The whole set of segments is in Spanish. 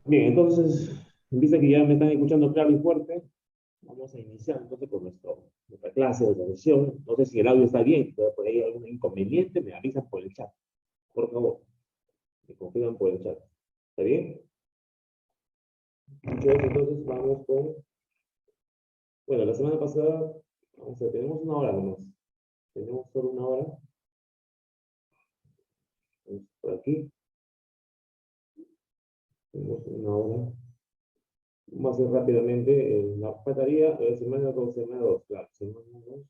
Bien, entonces, en vista que ya me están escuchando claro y fuerte, vamos a iniciar entonces con nuestra clase de sesión. No sé si el audio está bien, pero por ahí hay algún inconveniente, me avisan por el chat. Por favor, me confirman por el chat. ¿Está bien? Dicho eso, entonces vamos con... Bueno, la semana pasada, vamos a ver, tenemos una hora nomás. Tenemos solo una hora. Vamos por aquí, tenemos una hora. Vamos a hacer rápidamente la faltaría semana 2, semana 2, claro, semana 2.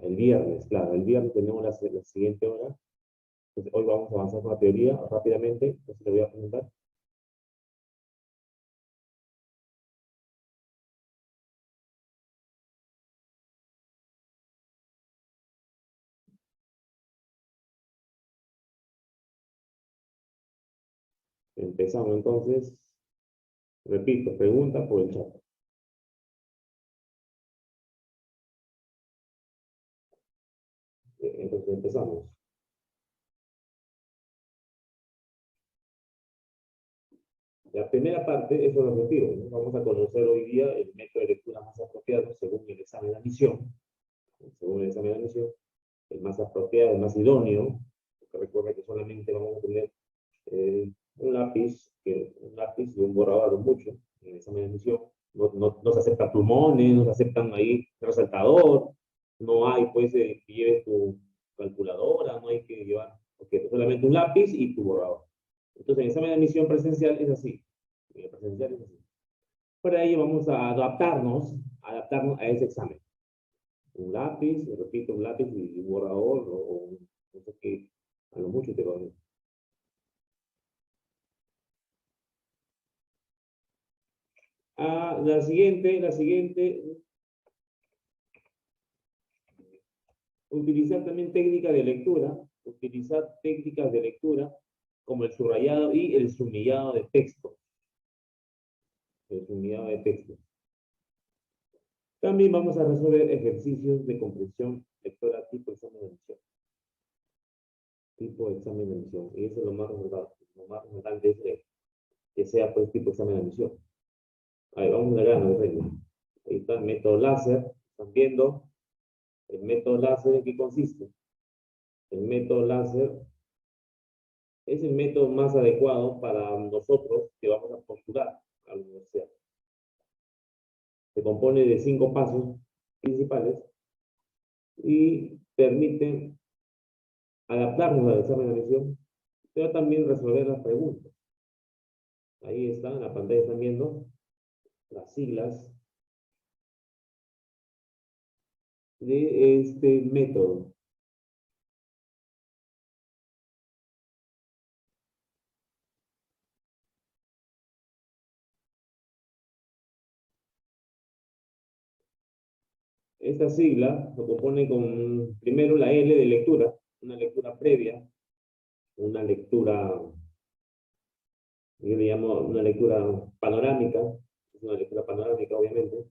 El viernes, claro, el viernes tenemos la siguiente hora. Entonces, hoy vamos a avanzar con la teoría rápidamente. Entonces, le voy a presentar. Empezamos entonces. Repito, pregunta por el chat. Entonces, empezamos. La primera parte es el objetivo, ¿no? Vamos a conocer hoy día el método de lectura más apropiado según el examen de admisión. Según el examen de admisión, el más apropiado, el más idóneo. Porque recuerda que solamente vamos a tener un lápiz y un borrador mucho en el examen de admisión. No se aceptan plumones, no se aceptan ahí resaltador, no hay pues que lleves tu calculadora, no hay que llevar, porque solamente un lápiz y tu borrador. Entonces, el examen de admisión presencial es así. El presencial es así. Por ahí vamos a adaptarnos a ese examen. Un lápiz, repito, un lápiz y un borrador, o no sé qué, a lo mucho te va a... la siguiente, utilizar técnicas de lectura como el subrayado y el sumillado de texto. El sumillado de texto. También vamos a resolver ejercicios de comprensión lectora tipo examen de admisión. Tipo examen de admisión. Y eso es lo más relevante. Lo más relevante es que sea pues tipo examen de admisión. Ahí vamos a grano, ahí está el método láser. Están viendo el método láser en qué consiste. El método láser es el método más adecuado para nosotros que vamos a postular a la universidad. Se compone de 5 pasos principales y permite adaptarnos al examen de admisión, pero también resolver las preguntas. Ahí está, en la pantalla están viendo las siglas de este método. Esta sigla lo compone con primero la L de lectura, una lectura previa, una lectura, yo le llamo una lectura panorámica, es una lectura panorámica obviamente.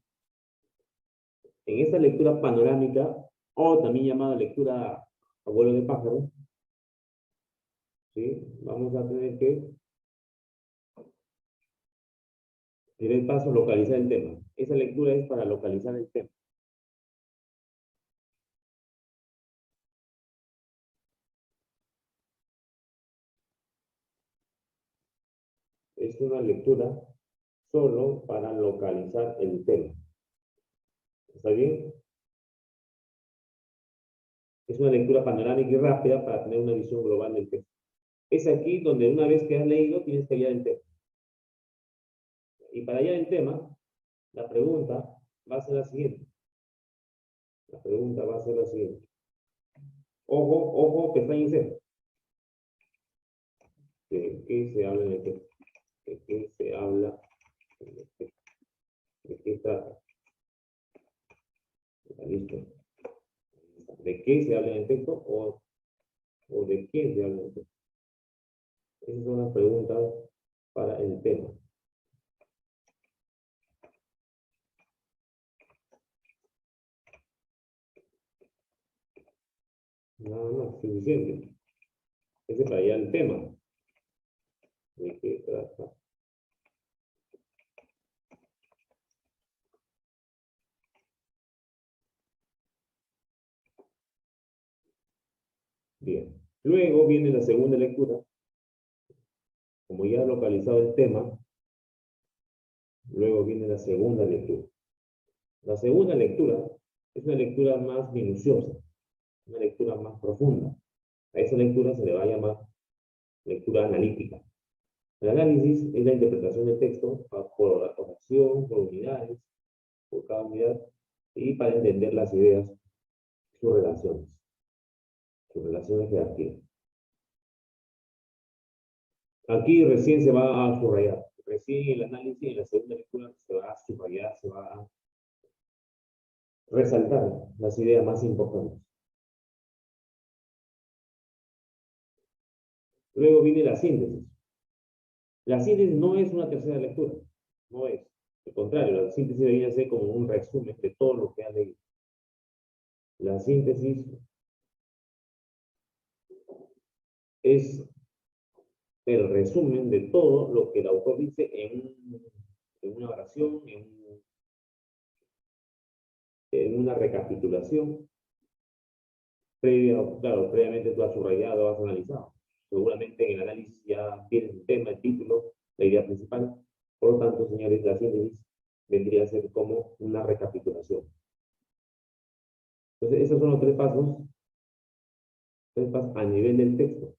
En esta lectura panorámica, o también llamada lectura a vuelo de pájaro, ¿sí? Vamos a tener que, primer paso, localizar el tema. Esa lectura es para localizar el tema. Es una lectura solo para localizar el tema. ¿Está bien? Es una lectura panorámica y rápida para tener una visión global del tema. Es aquí donde una vez que has leído tienes que hallar el tema. Y para hallar el tema, la pregunta va a ser la siguiente. La pregunta va a ser la siguiente. Ojo, ojo, que está en cero. ¿De qué se habla en el texto? ¿De qué se habla en el texto? ¿De qué trata? ¿Está listo? ¿De qué se habla en el texto o de qué se habla en el texto? Esas son las preguntas para el tema. Nada más, suficiente. Ese para allá el tema. ¿De qué trata? Bien. Luego viene la segunda lectura. Como ya he localizado el tema, luego viene la segunda lectura. La segunda lectura es una lectura más minuciosa, una lectura más profunda. A esa lectura se le va a llamar lectura analítica. El análisis es la interpretación del texto por oración, por unidades, por cada unidad, y para entender las ideas, sus relaciones jerarquías. Aquí recién se va a subrayar, recién el análisis en la segunda lectura se va a subrayar, se va a resaltar las ideas más importantes. Luego viene la síntesis. La síntesis no es una tercera lectura, no es. Al contrario, la síntesis debería ser como un resumen de todo lo que han leído. La síntesis es el resumen de todo lo que el autor dice en una oración, en una recapitulación previa, claro, previamente tú has subrayado, has analizado. Seguramente en el análisis ya tienes el tema, el título, la idea principal. Por lo tanto, señores, la síntesis vendría a ser como una recapitulación. Entonces, esos son los tres pasos a nivel del texto.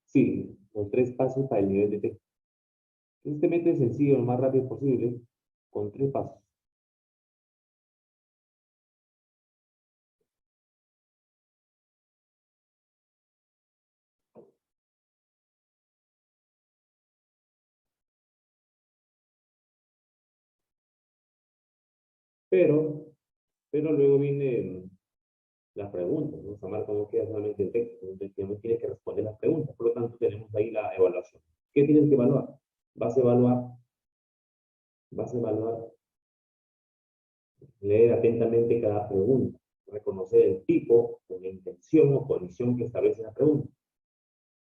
Sí, los tres pasos para el nivel de texto. Este método es sencillo, lo más rápido posible, con tres pasos. Pero, pero luego viene las preguntas, ¿no? Samar no queda solamente el texto, entonces tienes que responder las preguntas. Por lo tanto, tenemos ahí la evaluación. ¿Qué tienes que evaluar? Vas a evaluar, vas a evaluar, leer atentamente cada pregunta, reconocer el tipo, o la intención o condición que establece la pregunta.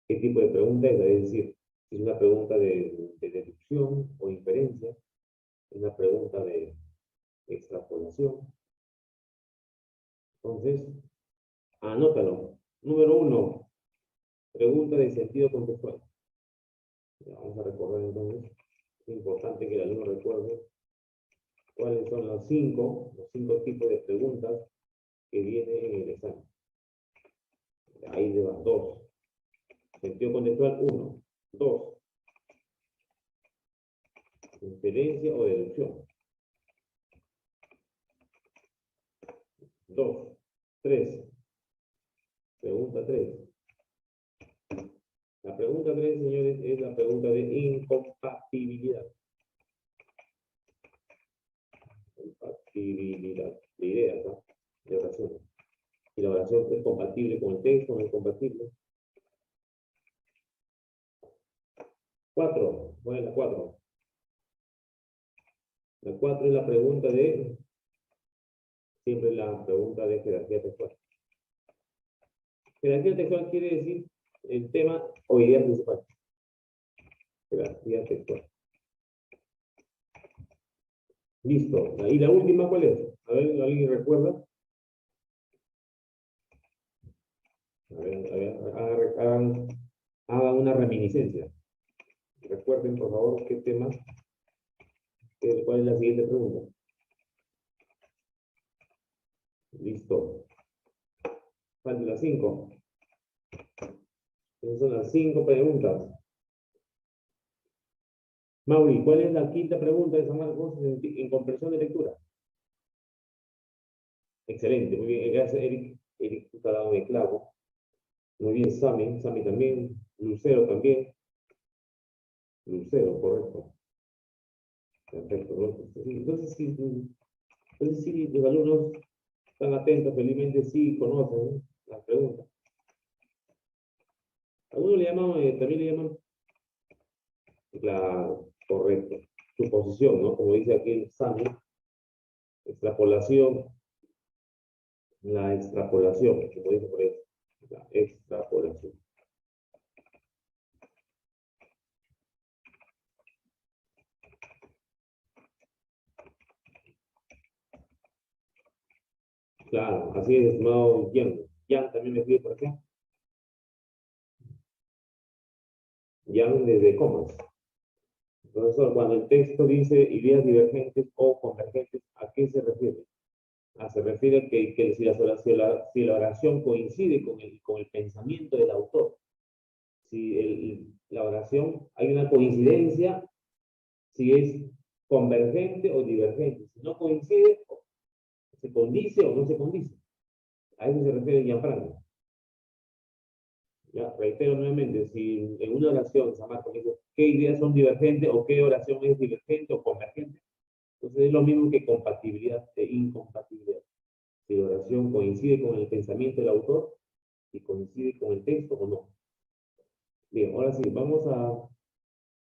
¿Qué tipo de pregunta es? Es decir, si es una pregunta de deducción o inferencia, es una pregunta de extrapolación. Entonces, anótalo. Número 1, pregunta de sentido contextual. Vamos a recordar entonces. Es importante que el alumno recuerde cuáles son los cinco tipos de preguntas que vienen en el examen. Ahí le van 2. Sentido contextual 1. 2. Inferencia o deducción. 2. 3. Pregunta 3. La pregunta 3, señores, es la pregunta de incompatibilidad. Compatibilidad de ideas, ¿no? De oraciones. Si la oración es compatible con el texto o no es compatible. 4. ¿Cuál es la 4? La 4 es la pregunta de, siempre la pregunta de jerarquía textual. Jerarquía textual quiere decir el tema o idea principal. Jerarquía textual. Listo. ¿Y la última cuál es? A ver, ¿alguien recuerda? A ver, hagan una reminiscencia. Recuerden, por favor, qué tema, cuál es la siguiente pregunta. Listo. Falta las 5. Esas son las 5 preguntas. Mauri, ¿cuál es la quinta pregunta de San Marcos en comprensión de lectura? Excelente, muy bien. Gracias, Eric. Eric, tú te has dado de clavo. Muy bien, Sami también. Lucero también. Lucero, correcto. Perfecto. Entonces sí, los alumnos están atentos, felizmente sí conocen, ¿no?, las preguntas. Algunos le llaman, también le llaman la correcto, suposición, ¿no? Como dice aquí el Sami, extrapolación, la extrapolación, como dice por eso, la extrapolación. Claro, así es, estimado Jan. Jan también me escribe por acá. Jan desde Comas. Profesor, cuando el texto dice ideas divergentes o convergentes, ¿a qué se refiere? Se refiere a que si la oración coincide con el pensamiento del autor, si la oración hay una coincidencia, si es convergente o divergente, si no coincide, se condice o no se condice. A eso se refiere Gianfranco. Ya, reitero nuevamente, si en una oración, San Marcos dice, ¿qué ideas son divergentes o qué oración es divergente o convergente? Entonces es lo mismo que compatibilidad e incompatibilidad. Si la oración coincide con el pensamiento del autor, si coincide con el texto o no. Bien, ahora sí, vamos a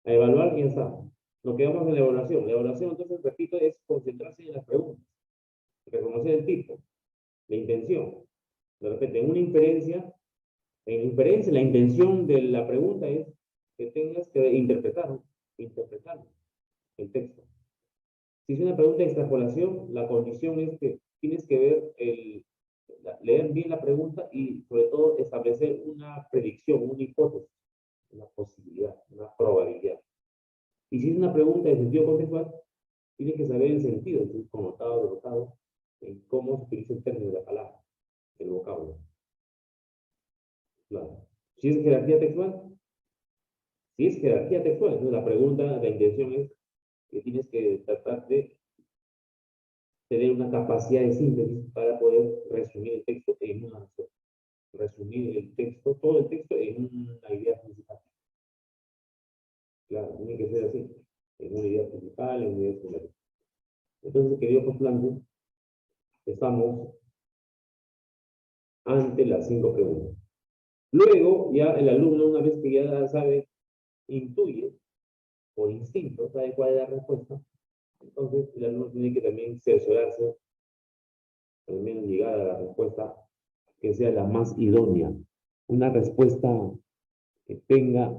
evaluar y ya está. Nos quedamos en la evaluación. La evaluación, entonces, repito, es concentrarse en las preguntas, reconocer el tipo, la intención. De repente, en inferencia, la intención de la pregunta es que tengas que interpretar el texto. Si es una pregunta de extrapolación, la condición es que tienes que leer bien la pregunta y sobre todo establecer una predicción, una hipótesis, una posibilidad, una probabilidad. Y si es una pregunta de sentido contextual, tienes que saber el sentido, el connotado, derrotado, en cómo se utiliza el término de la palabra, el vocablo. Claro. Si es jerarquía textual, entonces la pregunta, la intención es que tienes que tratar de tener una capacidad de síntesis para poder resumir el texto en una sola. Resumir el texto, todo el texto en una idea principal. Claro, tiene que ser así, en una idea principal, en una idea secundaria. Entonces, querido postulante, estamos ante las 5 preguntas. Luego, ya el alumno, una vez que ya sabe, intuye, por instinto, sabe cuál es la respuesta, entonces el alumno tiene que también cerciorarse, al menos llegar a la respuesta que sea la más idónea. Una respuesta que tenga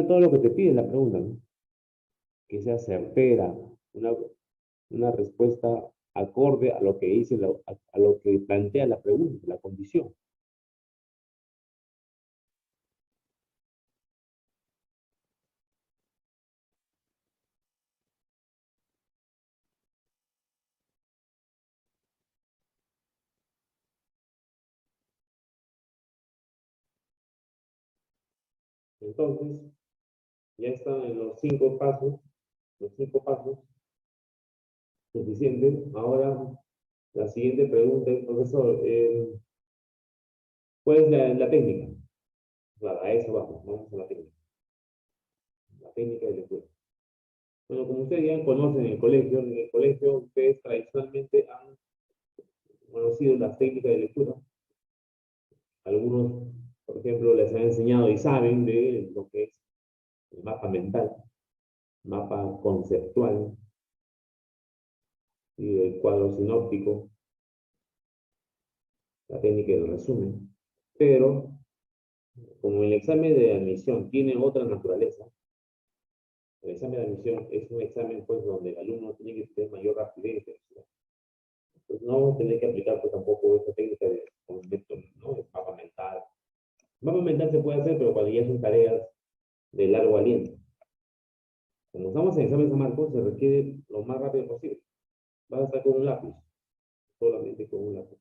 todo lo que te pide la pregunta, ¿no? Que sea certera, una respuesta acorde a lo que dice, a lo que plantea la pregunta, la condición. Entonces, ya están en los 5 pasos suficientes. Ahora, la siguiente pregunta es, profesor, ¿cuál es la técnica? Claro, a eso vamos a la técnica de lectura. Bueno, como ustedes ya conocen en el colegio ustedes tradicionalmente han conocido las técnicas de lectura. Algunos, por ejemplo, les han enseñado y saben de lo que es el mapa mental, mapa conceptual y el cuadro sinóptico, la técnica del resumen. Pero, como el examen de admisión tiene otra naturaleza, el examen de admisión es un examen pues, donde el alumno tiene que tener mayor rapidez. Pues no vamos a tener que aplicar pues, tampoco esta técnica de concepto, ¿no? El mapa mental. El mapa mental se puede hacer, pero cuando ya son tareas de largo aliento. Cuando estamos en examen de San Marcos, se requiere lo más rápido posible. Vas a estar con un lápiz, solamente con un lápiz.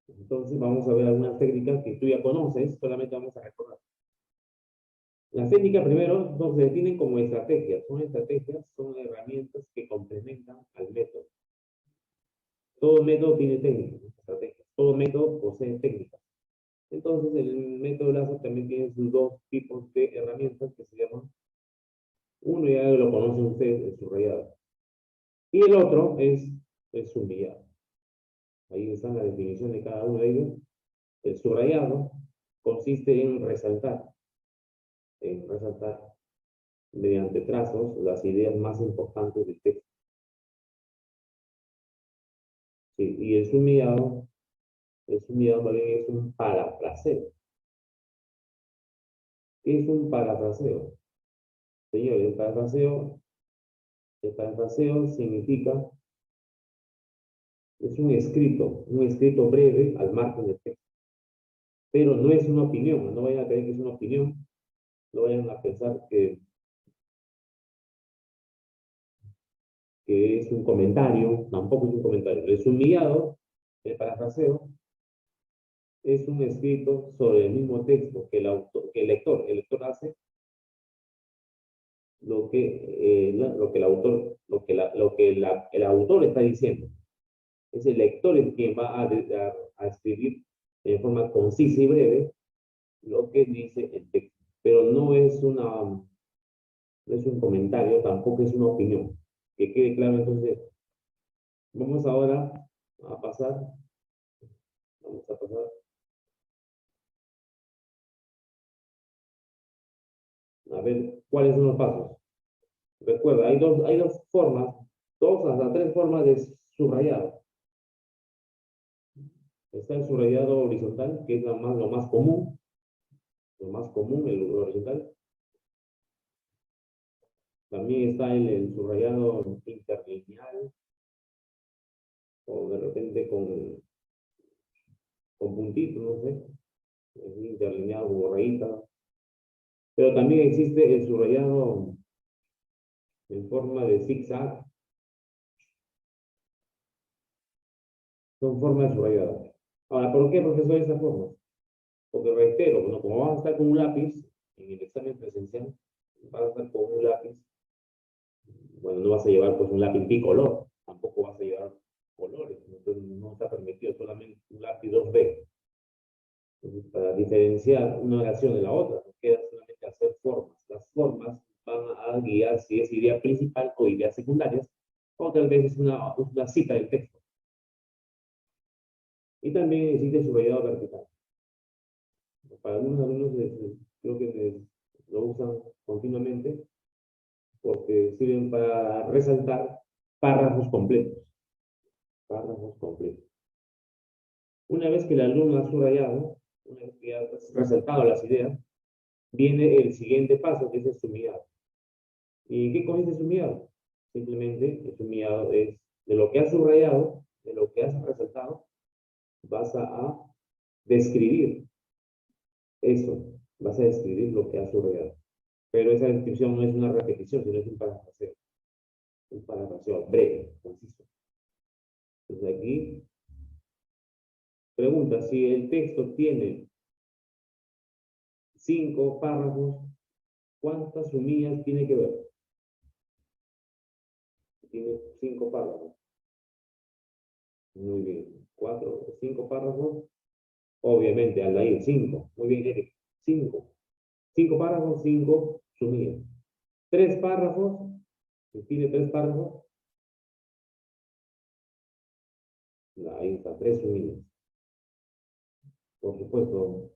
Entonces vamos a ver algunas técnicas que tú ya conoces, solamente vamos a recordar. Las técnicas primero se definen como estrategias. Son herramientas que complementan al método. Todo método tiene técnicas, estrategias. Todo método posee técnicas. Entonces el método LASER también tiene sus 2 tipos de herramientas que se llaman, uno ya lo conocen ustedes, el subrayado. Y el otro es el subrayado. Ahí está la definición de cada uno de ellos. El subrayado consiste en resaltar mediante trazos las ideas más importantes del texto. Sí, y el sumillado más bien es un parafraseo. ¿Qué es un parafraseo? Señores, el parafraseo significa, es un escrito breve al margen del texto. Pero no es una opinión, no vayan a creer que es una opinión, no vayan a pensar que es un comentario, tampoco es un comentario. El sumillado, el parafraseo, es un escrito sobre el mismo texto que el lector hace lo que el autor, el autor está diciendo. Es el lector el quien va a escribir de forma concisa y breve lo que dice el texto. Pero no es un comentario, tampoco es una opinión. Que quede claro entonces. Vamos ahora a pasar, vamos a pasar a ver cuáles son los pasos. Recuerda, hay dos formas, dos hasta tres formas de subrayado. Está el subrayado horizontal, que es lo más común, el horizontal. También está el subrayado interlineal, o de repente con puntitos, no sé, es interlineado como rayita. Pero también existe el subrayado en forma de zigzag, son formas subrayadas. Ahora, ¿por qué, profesor, esa forma? Porque reitero, bueno, como vas a estar con un lápiz en el examen presencial, vas a estar con un lápiz, bueno, no vas a llevar pues un lápiz bicolor, tampoco vas a llevar colores, entonces no está permitido solamente un lápiz 2B. Entonces, para diferenciar una oración de la otra, nos queda solamente hacer formas. Las formas van a guiar si es idea principal o ideas secundarias, o tal vez es una cita del texto. Y también existe el subrayado vertical. Para algunos alumnos creo que lo usan continuamente porque sirven para resaltar párrafos completos. Párrafos completos. Una vez que el alumno ha subrayado, una vez que ha resaltado las ideas, viene el siguiente paso, que es el sumillado. ¿Y en qué consiste el sumillado? Simplemente el sumillado es de lo que has subrayado, de lo que has resaltado, vas a describir eso, vas a describir lo que has subrayado. Pero esa descripción no es una repetición, sino es un parafraseo breve, conciso. Entonces aquí pregunta, si el texto tiene 5 párrafos, ¿cuántas sumillas tiene que ver? Tiene 5 párrafos. Muy bien. 5 párrafos. Obviamente, al ir 5. Muy bien, Eric. 5. 5 párrafos, 5 sumillas. 3 párrafos. Si tiene 3 párrafos, ahí está, 3 sumillas. Por supuesto,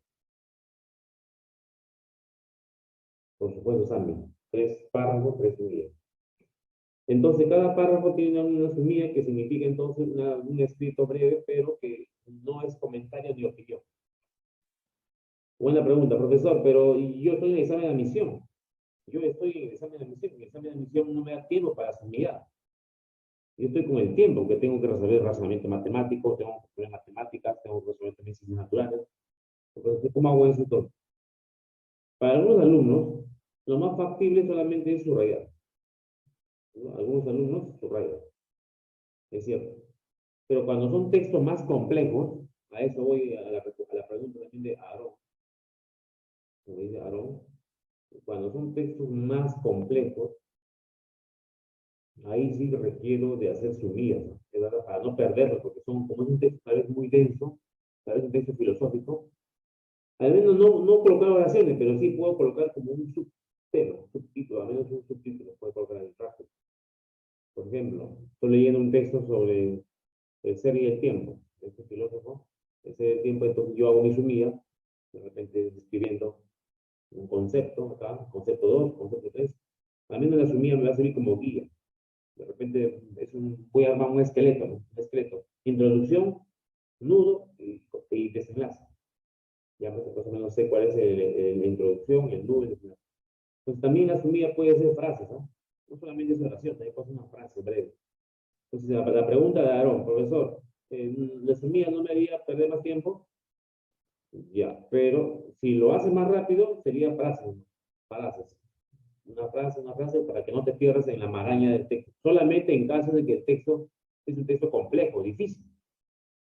Sammy. 3 párrafos, 3 sumillas. Entonces, cada párrafo tiene una sumilla que significa entonces un escrito breve, pero que no es comentario ni opinión. Buena pregunta, profesor, pero yo estoy en el examen de admisión. Yo estoy en el examen de admisión. En el examen de admisión no me da tiempo para sumillar. Yo estoy con el tiempo, que tengo que resolver razonamiento matemático, tengo que resolver matemáticas, tengo que resolver también ciencias naturales. Entonces, ¿cómo hago eso todo? Para algunos alumnos, lo más factible solamente es subrayar. ¿No? Algunos alumnos subrayan. Es cierto. Pero cuando son textos más complejos, a eso voy a la pregunta también de Aarón. Como dice Aarón, cuando son textos más complejos, ahí sí requiero de hacer sumidas, ¿no? Para no perderlo, porque como es un texto tal vez muy denso, tal vez un texto filosófico, al menos no colocar oraciones, pero sí puedo colocar como un subtema, un subtítulo, al menos un subtítulo puedo colocar en el tráfico. Por ejemplo, estoy leyendo un texto sobre el ser y el tiempo, este filósofo, el ser y el tiempo, entonces yo hago mi sumida, de repente escribiendo un concepto acá, concepto 2, concepto 3, Al menos la semilla me va a servir como guía. De repente voy a armar un esqueleto, ¿no? Un esqueleto. Introducción, nudo y desenlace. Ya más o menos sé cuál es la introducción, el nudo y el desenlace. Pues también la semilla puede ser frases, ¿no? No solamente es oración, también puede ser una frase breve. Entonces, la pregunta de Aarón, profesor, ¿la semilla no me haría perder más tiempo? Ya, pero si lo hace más rápido, sería frases, ¿no? Frases. Una frase para que no te pierdas en la maraña del texto. Solamente en caso de que el texto es un texto complejo, difícil,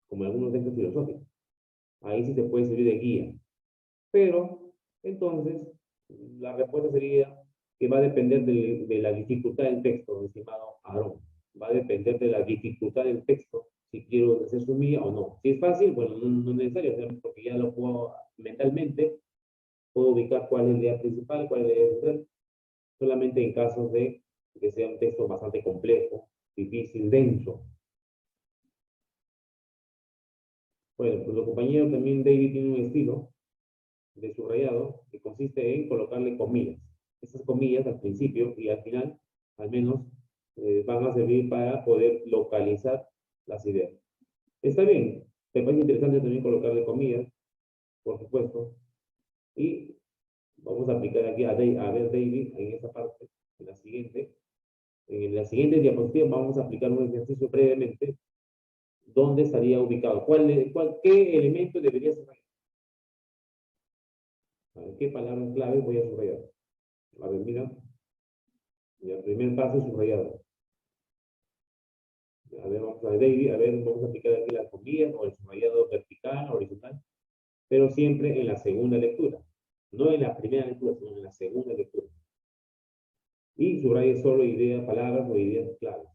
como algunos textos filosóficos. Ahí sí te puede servir de guía. Pero, entonces, la respuesta sería que va a depender de la dificultad del texto, estimado Aarón. Va a depender de la dificultad del texto, si quiero hacer su mía o no. Si es fácil, bueno, no es necesario hacerlo porque ya lo puedo mentalmente, puedo ubicar cuál es la idea principal, cuál es la idea central, solamente en casos de que sea un texto bastante complejo, difícil, denso. Bueno, pues los compañeros también David tiene un estilo de subrayado que consiste en colocarle comillas. Esas comillas al principio y al final, al menos, van a servir para poder localizar las ideas. Está bien, me parece interesante también colocarle comillas, por supuesto, y vamos a aplicar aquí a ver David en esta parte, en la siguiente. En la siguiente diapositiva vamos a aplicar un ejercicio brevemente. ¿Dónde estaría ubicado? ¿Qué elemento debería subrayar? ¿Qué palabras clave voy a subrayar? A ver, mira. El primer paso es subrayado. A ver, vamos a ver, David, a ver, vamos a aplicar aquí las comillas o el subrayado vertical, horizontal, pero siempre en la segunda lectura. No en la primera lectura, sino en la segunda lectura. Y subraye solo ideas, palabras o ideas claves.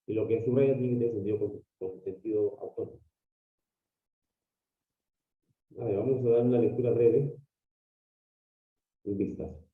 Y lo que subraya tiene que tener sentido con sentido autónomo. A ver, vamos a dar una lectura breve, un vistazo.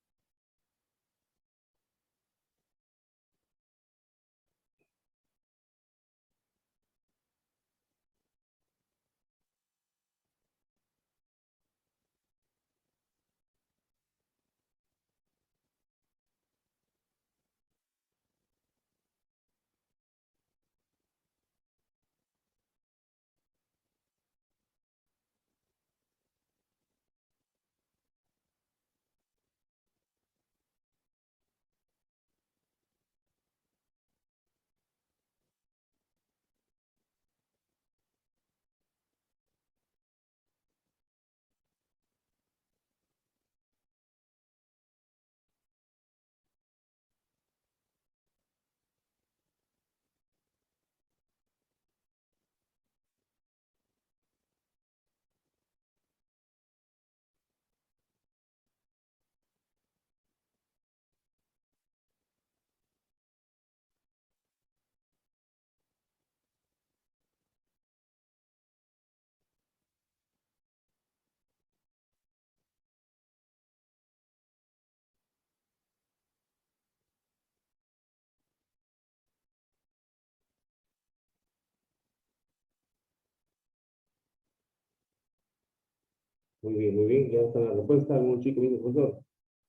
Muy bien, ya está la respuesta. Algún chico dice, profesor,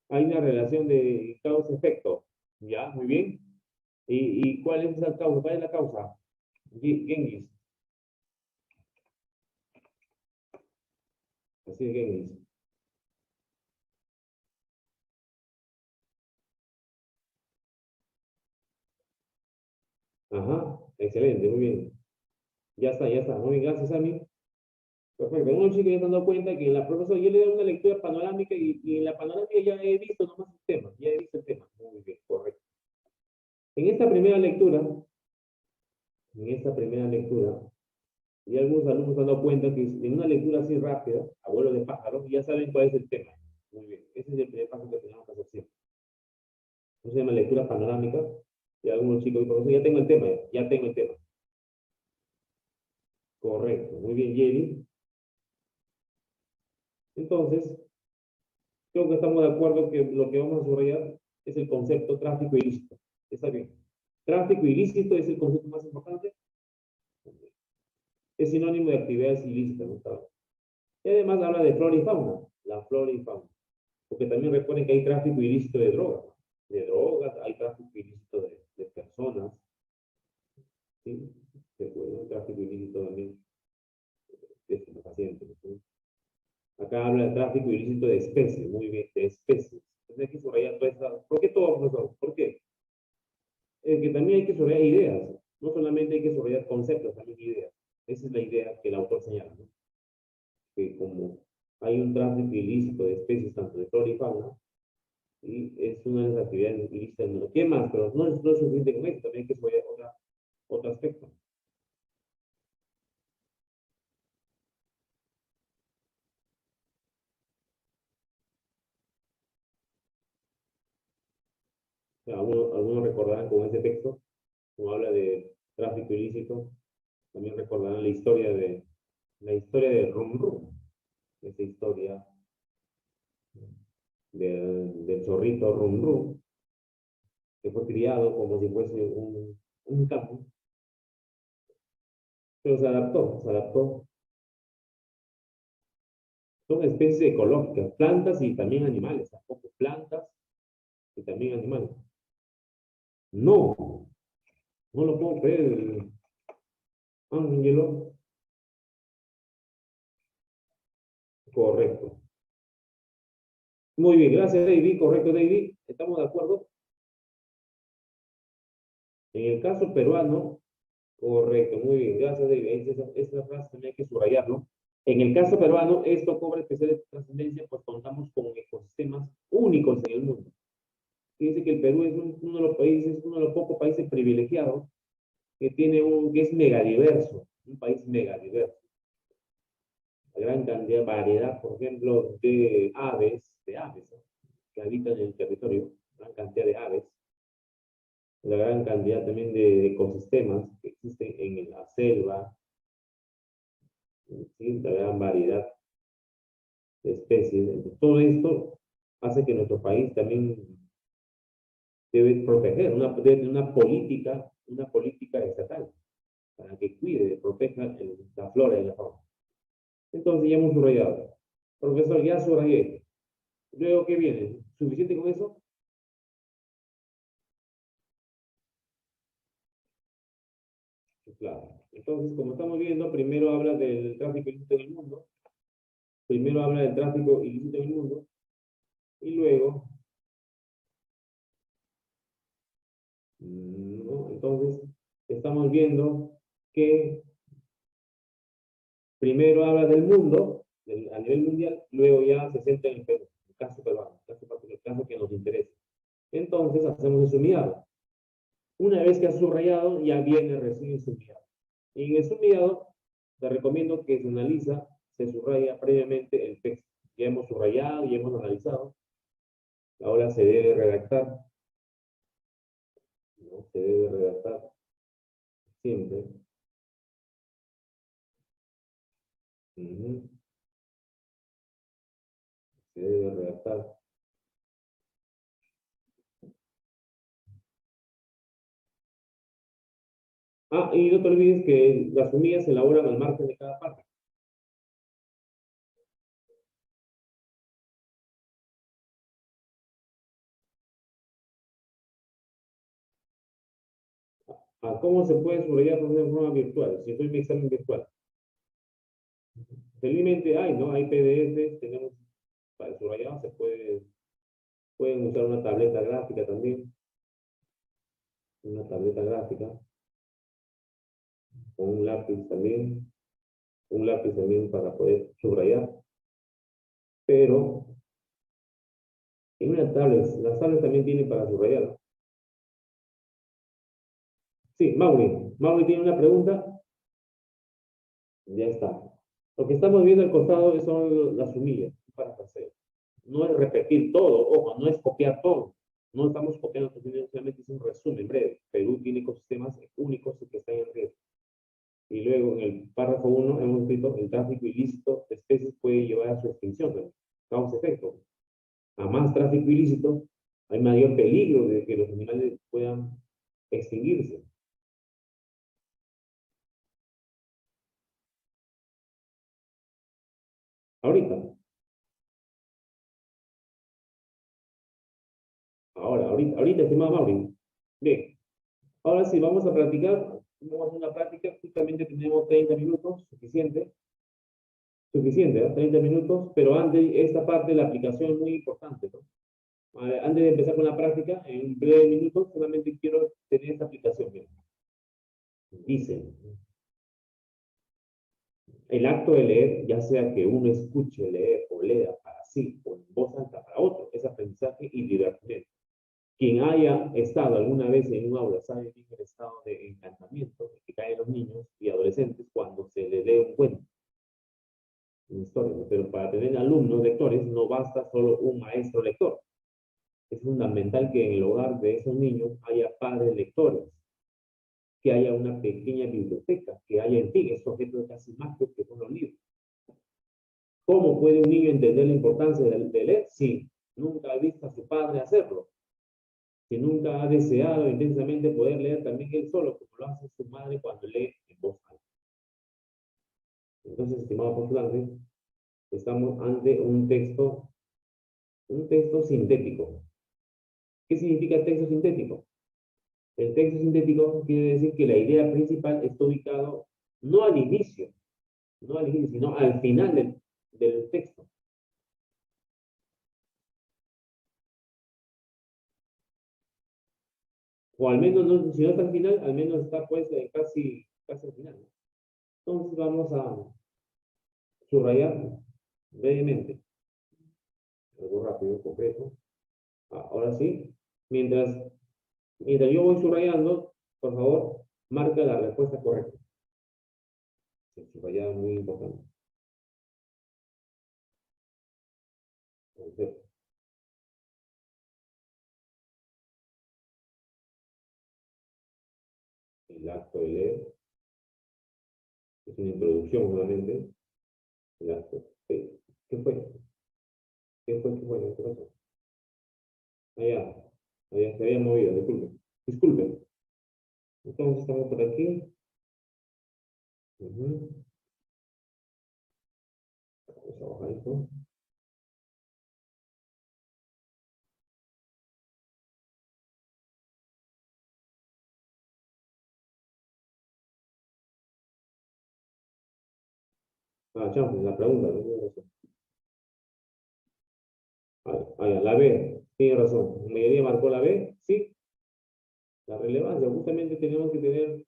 hay una relación de causa-efecto. Ya, muy bien. ¿Y cuál es esa causa? ¿Cuál es la causa? Genghis. Así es, Genghis. Ajá, excelente, muy bien. Ya está, ya está. Muy bien, gracias a mí. Perfecto. Unos chicos ya se han dado cuenta que en la profesora yo le doy una lectura panorámica y en la panorámica ya he visto nomás el tema. Ya he visto el tema. Muy bien, correcto. En esta primera lectura, en esta primera lectura, y algunos alumnos se han dado cuenta que en una lectura así rápida, a vuelo de pájaro, ya saben cuál es el tema. Muy bien. Ese es el primer paso que tenemos que hacer siempre. Eso se llama lectura panorámica. Y algunos chicos dicen, profesor, ya tengo el tema, ya tengo el tema. Correcto. Muy bien, Jenny. Entonces, creo que estamos de acuerdo que lo que vamos a subrayar es el concepto tráfico ilícito. ¿Está bien? Tráfico ilícito es el concepto más importante. Es sinónimo de actividades ilícitas, ¿no? Y además habla de flora y fauna. La flora y fauna. Porque también recuerden que hay tráfico ilícito de drogas, ¿no? De drogas, hay tráfico ilícito de personas, ¿sí? Se puede, un tráfico ilícito también de estupefacientes, ¿no? Acá habla de tráfico ilícito de especies, muy bien, de especies. Entonces hay que subrayar toda esta. ¿Por qué todo, profesor? ¿Por qué? Que también hay que subrayar ideas, no solamente hay que subrayar conceptos, también ideas. Esa es la idea que el autor señala, ¿no? Que como hay un tráfico ilícito de especies, tanto de flora y fauna, y es una de las actividades ilícitas del mundo. ¿Qué más? Pero no es suficiente con esto, también hay que subrayar otro aspecto. O sea, algunos recordarán con ese texto, como habla de tráfico ilícito, también recordarán la historia de Rum Rum, esa historia del zorrito Rum Rum, que fue criado como si fuese un campo, pero se adaptó. Son especies ecológicas, plantas y también animales, tampoco plantas y también animales. No, no lo puedo creer, Ángelo. Correcto. Muy bien, gracias David, correcto David, estamos de acuerdo. En el caso peruano, correcto, muy bien, gracias David. Esa frase también hay que subrayarlo. En el caso peruano, esto cobra especial trascendencia, pues contamos con ecosistemas únicos en el mundo. Dice que el Perú es uno de los países, uno de los pocos países privilegiados que es megadiverso, un país megadiverso. La gran cantidad, variedad, por ejemplo, de aves, ¿no? Que habitan en el territorio, gran cantidad de aves, la gran cantidad también de ecosistemas que existen en la selva, ¿sí? La gran variedad de especies. Entonces, todo esto hace que nuestro país también debe proteger una política estatal para que cuide, proteja la flora y la fauna. Entonces ya hemos subrayado. Profesor, ya subrayé. Luego, ¿qué viene? ¿Suficiente con eso? Claro. Entonces, como estamos viendo, primero habla del tráfico ilícito en el mundo, primero habla del tráfico ilícito en el mundo, y luego, ¿no? Entonces, estamos viendo que primero habla del mundo, a nivel mundial, luego ya se centra en el Perú, el caso peruano, el caso particular, el caso que nos interesa. Entonces, hacemos el sumidado. Una vez que has subrayado, ya viene recién el sumidado. Y en el sumidado, te recomiendo que se subraya previamente el texto. Ya hemos subrayado, y hemos analizado. Ahora se debe redactar, ¿no? Se debe redactar siempre. Ujú. Se debe redactar. Ah, y no te olvides que las semillas se elaboran al margen de cada parte. Ah, ¿cómo se puede subrayar de forma virtual? Si estoy en mi examen virtual. Felizmente hay, ¿no? Hay PDF, tenemos para subrayar, pueden usar una tableta gráfica también, una tableta gráfica, o un lápiz también para poder subrayar. Pero en una tablet, las tablets también tienen para subrayar. Sí, Mauri tiene una pregunta. Ya está. Lo que estamos viendo al costado son las humillas para hacer. No es repetir todo, ojo, no es copiar todo. No estamos copiando, solamente es un resumen breve. Perú tiene ecosistemas únicos que están en riesgo. Y luego en el párrafo 1 hemos escrito, el tráfico ilícito de especies puede llevar a su extinción, pero causa efecto. A más tráfico ilícito, hay mayor peligro de que los animales puedan extinguirse. Ahorita, ahorita, estimado Mauri. Bien, ahora sí, vamos a practicar. Vamos a hacer una práctica. Justamente tenemos 30 minutos, suficiente, ¿no? 30 minutos, pero antes, esta parte de la aplicación es muy importante, ¿no? Antes de empezar con la práctica, en un breve minuto, solamente quiero tener esta aplicación. Mira. Dice, el acto de leer, ya sea que uno escuche leer o lea para sí o en voz alta para otro, es aprendizaje y divertimento. Quien haya estado alguna vez en un aula sabe bien el estado de encantamiento que caen los niños y adolescentes cuando se les lee un cuento, una historia. Pero para tener alumnos lectores no basta solo un maestro lector. Es fundamental que en el hogar de esos niños haya padres lectores, que haya una pequeña biblioteca, que haya, en fin, esos objetos casi mágicos que son los libros. ¿Cómo puede un niño entender la importancia de leer si nunca ha visto a su padre hacerlo? Si nunca ha deseado intensamente poder leer también él solo, como lo hace su madre cuando lee en voz alta. Entonces, estimado postulante, estamos ante un texto sintético. ¿Qué significa texto sintético? El texto sintético quiere decir que la idea principal está ubicado no al inicio, sino al final del texto. O al menos, no, si no está al final, al menos está pues casi al final. Entonces vamos a subrayar brevemente, algo rápido, concreto. Ahora sí, mientras, mientras yo voy subrayando, por favor, marca la respuesta correcta. El subrayado es muy importante. Entonces, el acto de leer es una introducción nuevamente. El acto. ¿Qué fue? ¿Qué fue? ¿Qué pasó? Allá, allá se había movido, disculpen. Disculpen. Entonces estamos por aquí. Ujú. Vamos a bajar esto. Chamo, la pregunta, no tiene razón. La B, tiene razón. La mayoría marcó la B, sí. La relevancia, justamente tenemos que tener,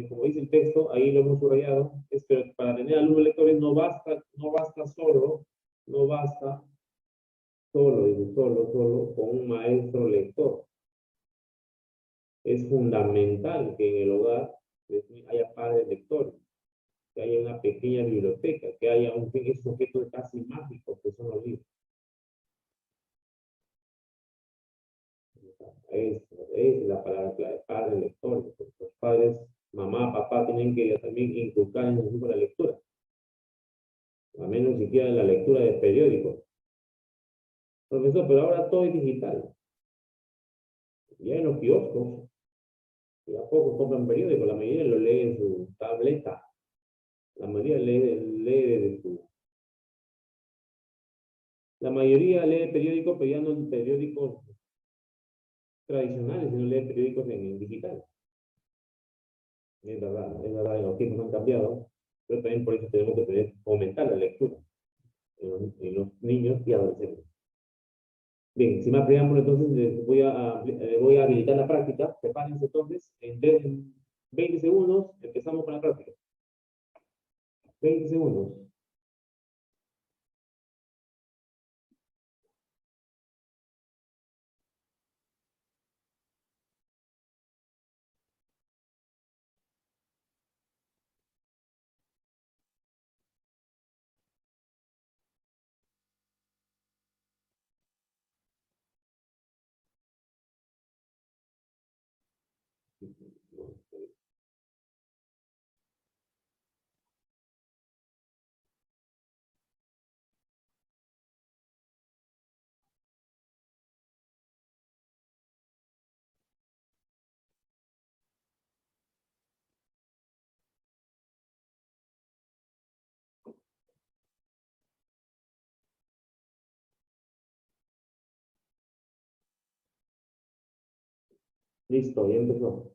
como dice el texto, ahí lo hemos subrayado, es que para tener alumnos lectores no basta solo con un maestro lector. Es fundamental que en el hogar haya padres lectores, que haya una pequeña biblioteca, que haya esos objetos casi mágicos que son los libros. Es la palabra clave, padre lector. Los padres, mamá, papá, tienen que también inculcar en el la lectura. A menos siquiera en la lectura de periódicos. Profesor, pero ahora todo es digital. Ya en los kioscos, ya pocos compran periódicos, la mayoría lo lee en su tableta. La mayoría lee desde su... La mayoría lee periódicos, pero ya no periódicos tradicionales, sino lee periódicos en digital. Es verdad, los tiempos han cambiado, pero también por eso tenemos que fomentar la lectura en los niños y adolescentes. Bien, sin más preámbulo, entonces voy a habilitar la práctica. Prepárense entonces, en 20 segundos empezamos con la práctica. 20 segundos. Listo, ya empezó.